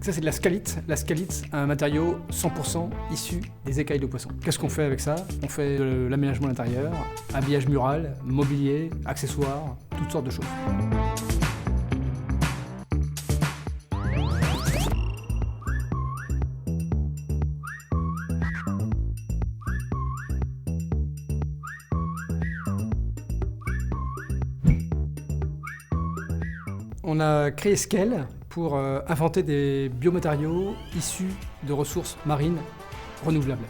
Ça, c'est de la scalite. La scalite, un matériau 100% issu des écailles de poisson. Qu'est-ce qu'on fait avec ça? On fait de l'aménagement intérieur, habillage mural, mobilier, accessoires, toutes sortes de choses. On a créé Scale pour inventer des biomatériaux issus de ressources marines renouvelables.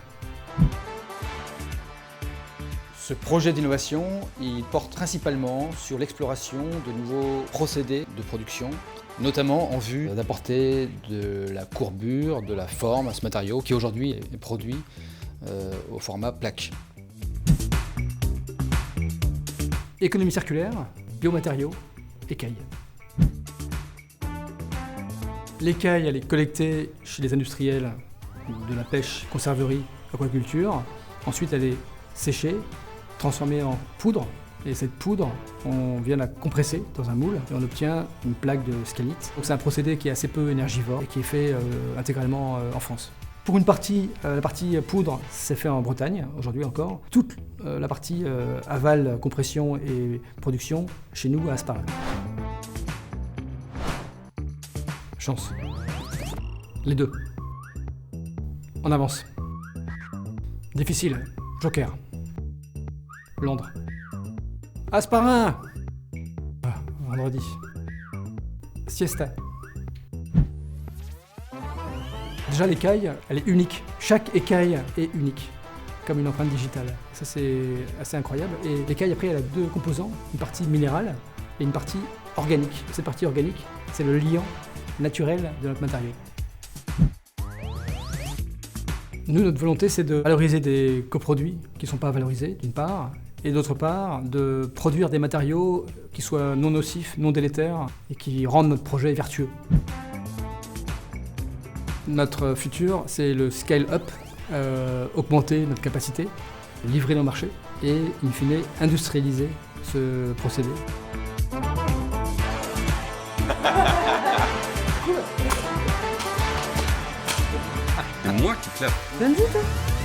Ce projet d'innovation, il porte principalement sur l'exploration de nouveaux procédés de production, notamment en vue d'apporter de la courbure, de la forme à ce matériau qui aujourd'hui est produit au format plaque. Économie circulaire, biomatériaux, écailles. L'écaille, elle est collectée chez les industriels de la pêche, conserverie, aquaculture. Ensuite, elle est séchée, transformée en poudre. Et cette poudre, on vient la compresser dans un moule et on obtient une plaque de scalite. Donc c'est un procédé qui est assez peu énergivore et qui est fait intégralement en France. Pour une partie, la partie poudre, c'est fait en Bretagne, aujourd'hui encore. Toute la partie aval, compression et production, chez nous à Hasparren. Chance. Les deux. On avance. Difficile. Joker. Londres. Hasparren. Vendredi. Siesta. Déjà l'écaille, elle est unique. Chaque écaille est unique, comme une empreinte digitale. Ça c'est assez incroyable. Et l'écaille après elle a deux composants, une partie minérale et une partie organique. Cette partie organique, c'est le liant naturel de notre matériau. Nous, notre volonté, c'est de valoriser des coproduits qui ne sont pas valorisés, d'une part, et d'autre part, de produire des matériaux qui soient non nocifs, non délétères, et qui rendent notre projet vertueux. Notre futur, c'est le scale-up, augmenter notre capacité, livrer nos marchés, et, in fine, industrialiser ce procédé. C'est moi qui clappe. Viens vite, hein.